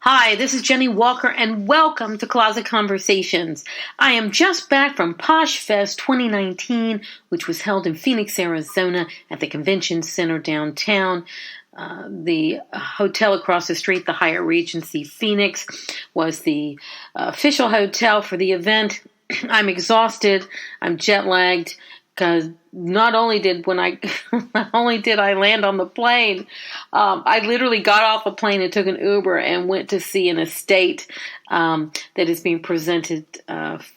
Hi, this is Jennie Walker, and welcome to Closet Conversations. I am just back from Poshfest2019, which was held in Phoenix, Arizona, at the Convention Center downtown. The hotel across the street, the Hyatt Regency Phoenix, was the official hotel for the event. I'm exhausted. I'm jet-lagged. Because not only did I land on the plane, I literally got off a plane and took an Uber and went to see an estate that is being presented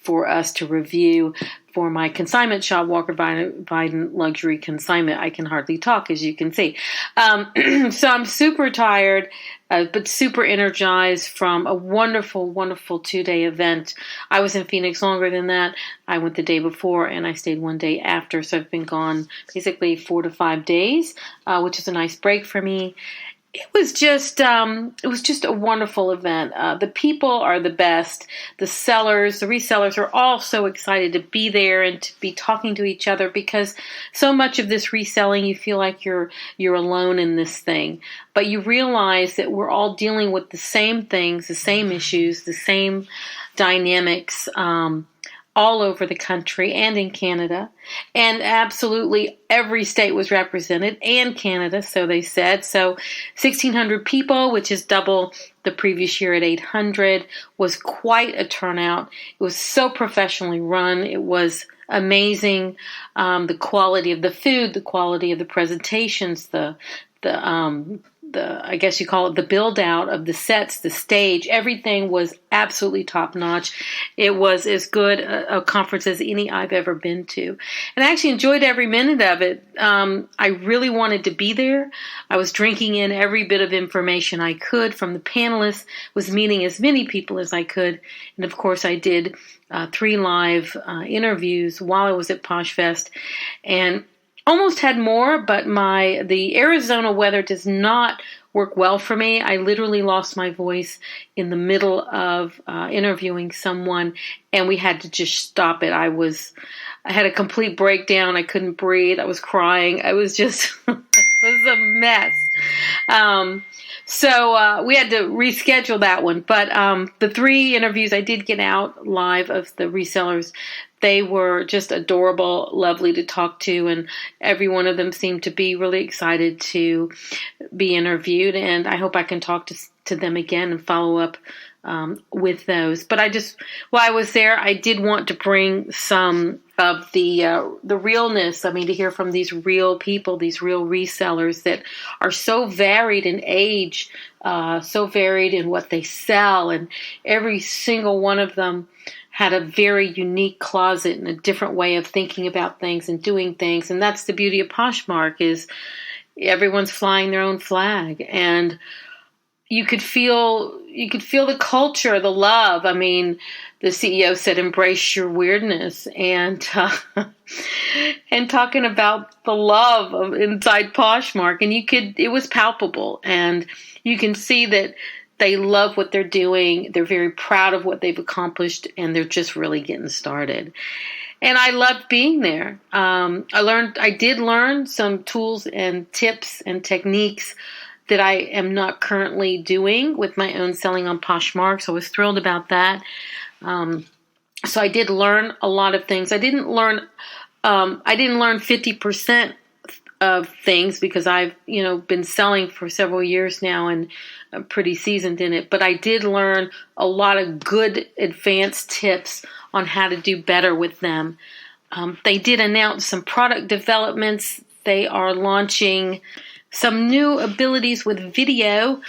for us to review for my consignment shop, Viden Luxury Consignment. I can hardly talk, as you can see. So I'm super tired, but super energized from a wonderful, wonderful 2-day event. I was in Phoenix longer than that. I went the day before and I stayed one day after. So I've been gone basically 4 to 5 days, which is a nice break for me. It was just a wonderful event. The people are the best. The sellers, the resellers are all so excited to be there and to be talking to each other, because so much of this reselling, you feel like you're alone in this thing. But you realize that we're all dealing with the same things, the same issues, the same dynamics, all over the country and in Canada. And absolutely every state was represented, and Canada, so they said. So 1,600 people, which is double the previous year at 800, was quite a turnout. It was so professionally run. It was amazing. The quality of the food, the quality of the presentations, the I guess you call it the build out of the sets, the stage, everything was absolutely top notch. It was as good a conference as any I've ever been to. And I actually enjoyed every minute of it. I really wanted to be there. I was drinking in every bit of information I could from the panelists, was meeting as many people as I could. And of course I did 3 live interviews while I was at Poshfest, and almost had more, but the Arizona weather does not work well for me. I literally lost my voice in the middle of interviewing someone, and we had to just stop it. I had a complete breakdown. I couldn't breathe. I was crying. I was just, it was a mess. So we had to reschedule that one. But the 3 interviews I did get out live of the resellers, they were just adorable, lovely to talk to, and every one of them seemed to be really excited to be interviewed, and I hope I can talk to them again and follow up with those. But while I was there, I did want to bring some of the realness. I mean, to hear from these real people, these real resellers that are so varied in age, so varied in what they sell, and every single one of them had a very unique closet and a different way of thinking about things and doing things. And that's the beauty of Poshmark, is everyone's flying their own flag, and you could feel the culture, the love. I mean, the CEO said, "Embrace your weirdness," and and talking about the love of inside Poshmark, and it was palpable, and you can see that they love what they're doing. They're very proud of what they've accomplished, and they're just really getting started. And I loved being there. I did learn some tools and tips and techniques that I am not currently doing with my own selling on Poshmark. So I was thrilled about that. So I did learn a lot of things. I didn't learn 50% of things, because I've been selling for several years now and I'm pretty seasoned in it. But I did learn a lot of good advanced tips on how to do better with them. They did announce some product developments. They are launching some new abilities with video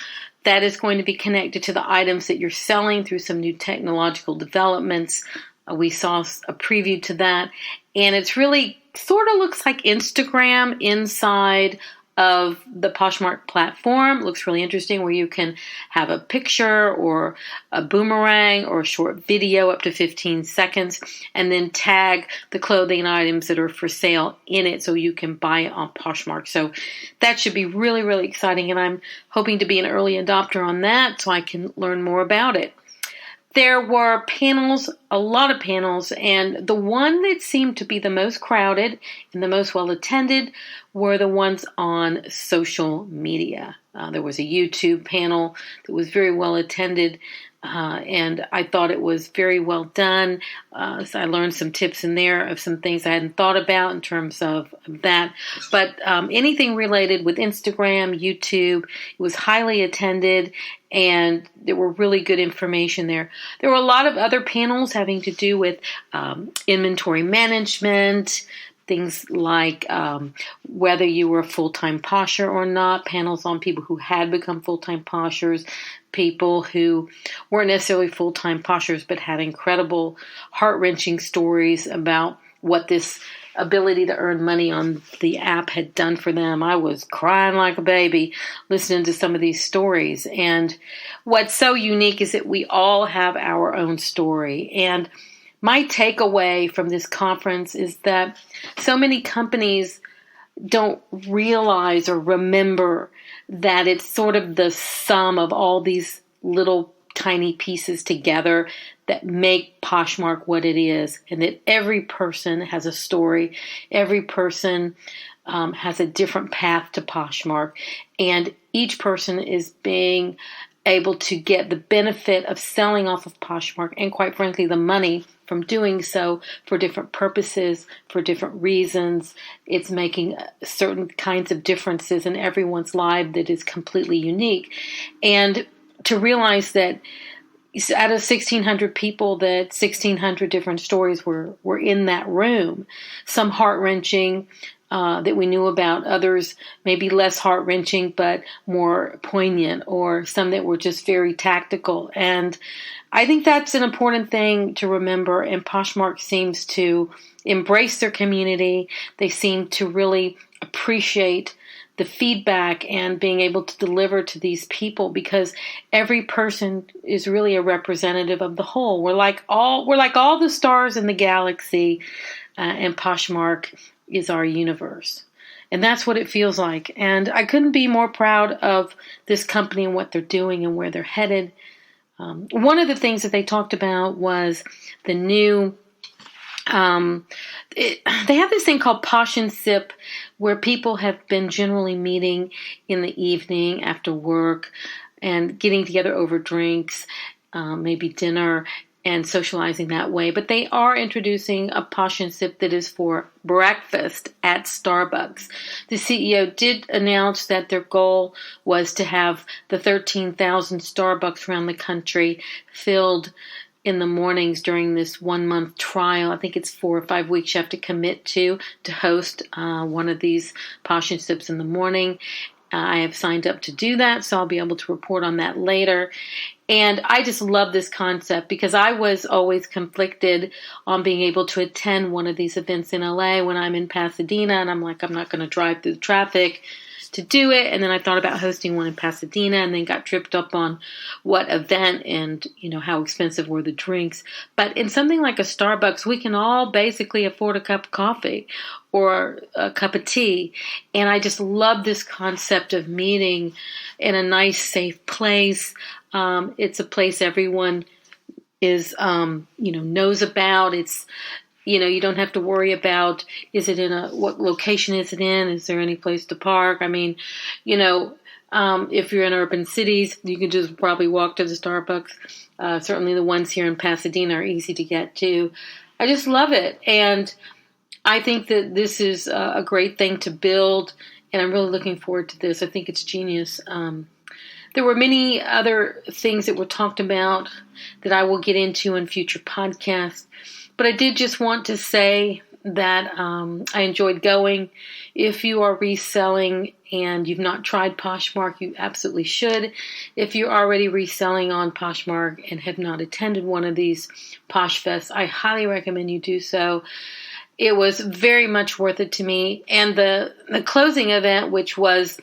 that is going to be connected to the items that you're selling through some new technological developments. We saw a preview to that, and it's really sort of looks like Instagram inside of the Poshmark platform. It looks really interesting, where you can have a picture or a boomerang or a short video up to 15 seconds, and then tag the clothing items that are for sale in it so you can buy it on Poshmark. So that should be really, really exciting, and I'm hoping to be an early adopter on that so I can learn more about it. There were panels, a lot of panels, and the one that seemed to be the most crowded and the most well attended were the ones on social media. There was a YouTube panel that was very well attended, and I thought it was very well done. So I learned some tips in there of some things I hadn't thought about in terms of that. But anything related with Instagram, YouTube, it was highly attended, and there were really good information there. There were a lot of other panels having to do with inventory management, things like whether you were a full-time posher or not, panels on people who had become full-time poshers, people who weren't necessarily full-time poshers but had incredible, heart-wrenching stories about what this ability to earn money on the app had done for them. I was crying like a baby listening to some of these stories. And what's so unique is that we all have our own story. And my takeaway from this conference is that so many companies don't realize or remember that it's sort of the sum of all these little tiny pieces together that make Poshmark what it is, and that every person has a story. Every person has a different path to Poshmark, and each person is being able to get the benefit of selling off of Poshmark, and quite frankly, the money from doing so for different purposes, for different reasons. It's making certain kinds of differences in everyone's life that is completely unique. And to realize that out of 1,600 people, that 1,600 different stories were in that room. Some heart-wrenching that we knew about, others maybe less heart-wrenching but more poignant, or some that were just very tactical. And I think that's an important thing to remember, and Poshmark seems to embrace their community. They seem to really appreciate the feedback and being able to deliver to these people, because every person is really a representative of the whole. We're like all the stars in the galaxy, and Poshmark is our universe. And that's what it feels like. And I couldn't be more proud of this company and what they're doing and where they're headed. One of the things that they talked about was the new they have this thing called Posh and Sip, where people have been generally meeting in the evening after work and getting together over drinks, maybe dinner, and socializing that way. But they are introducing a Posh and Sip that is for breakfast at Starbucks. The CEO did announce that their goal was to have the 13,000 Starbucks around the country filled in the mornings during this 1 month trial. I think it's 4 or 5 weeks you have to commit to host one of these Posh and Sips in the morning. I have signed up to do that, so I'll be able to report on that later. And I just love this concept, because I was always conflicted on being able to attend one of these events in LA when I'm in Pasadena, and I'm like, I'm not going to drive through the traffic to do it. And then I thought about hosting one in Pasadena, and then got tripped up on what event and, how expensive were the drinks. But in something like a Starbucks, we can all basically afford a cup of coffee or a cup of tea. And I just love this concept of meeting in a nice, safe place. It's a place everyone is, knows about. It's, you don't have to worry about, what location is it in? Is there any place to park? I mean, if you're in urban cities, you can just probably walk to the Starbucks. Certainly the ones here in Pasadena are easy to get to. I just love it. And I think that this is a great thing to build, and I'm really looking forward to this. I think it's genius. There were many other things that were talked about that I will get into in future podcasts. But I did just want to say that I enjoyed going. If you are reselling and you've not tried Poshmark, you absolutely should. If you're already reselling on Poshmark and have not attended one of these Poshfests, I highly recommend you do so. It was very much worth it to me. And the closing event, which was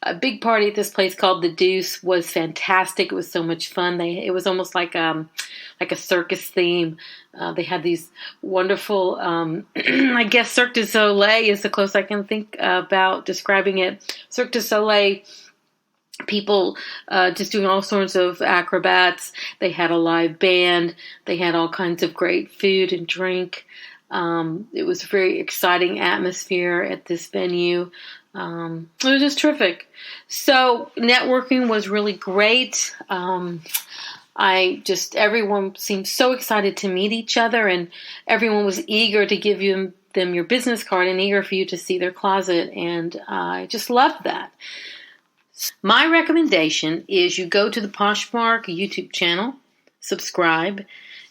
a big party at this place called The Deuce, was fantastic. It was so much fun. It was almost like a circus theme. They had these wonderful, I guess Cirque du Soleil is the closest I can think about describing it. Cirque du Soleil people just doing all sorts of acrobats. They had a live band. They had all kinds of great food and drink. It was a very exciting atmosphere at this venue. It was just terrific. So networking was really great. Everyone seemed so excited to meet each other, and everyone was eager to give them your business card and eager for you to see their closet, and I just loved that. My recommendation is you go to the Poshmark YouTube channel, subscribe.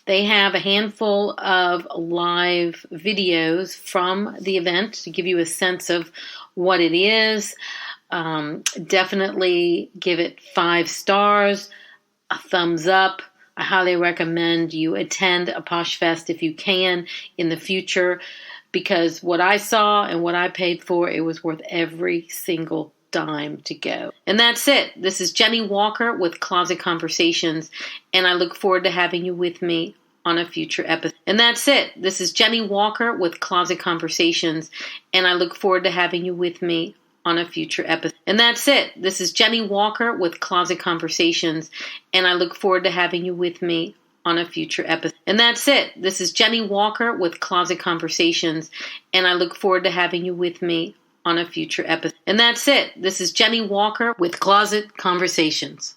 They have a handful of live videos from the event to give you a sense of what it is. Definitely give it 5 stars, a thumbs up. I highly recommend you attend a Poshfest if you can in the future, because what I saw and what I paid for, it was worth every single dime to go. And that's it. This is Jennie Walker with Closet Conversations, and I look forward to having you with me on a future episode. And that's it. This is Jennie Walker with Closet Conversations, and I look forward to having you with me on a future episode. And that's it. This is Jennie Walker with Closet Conversations, and I look forward to having you with me on a future episode. And that's it. This is Jennie Walker with Closet Conversations, and I look forward to having you with me on a future episode. And that's it. This is Jennie Walker with Closet Conversations.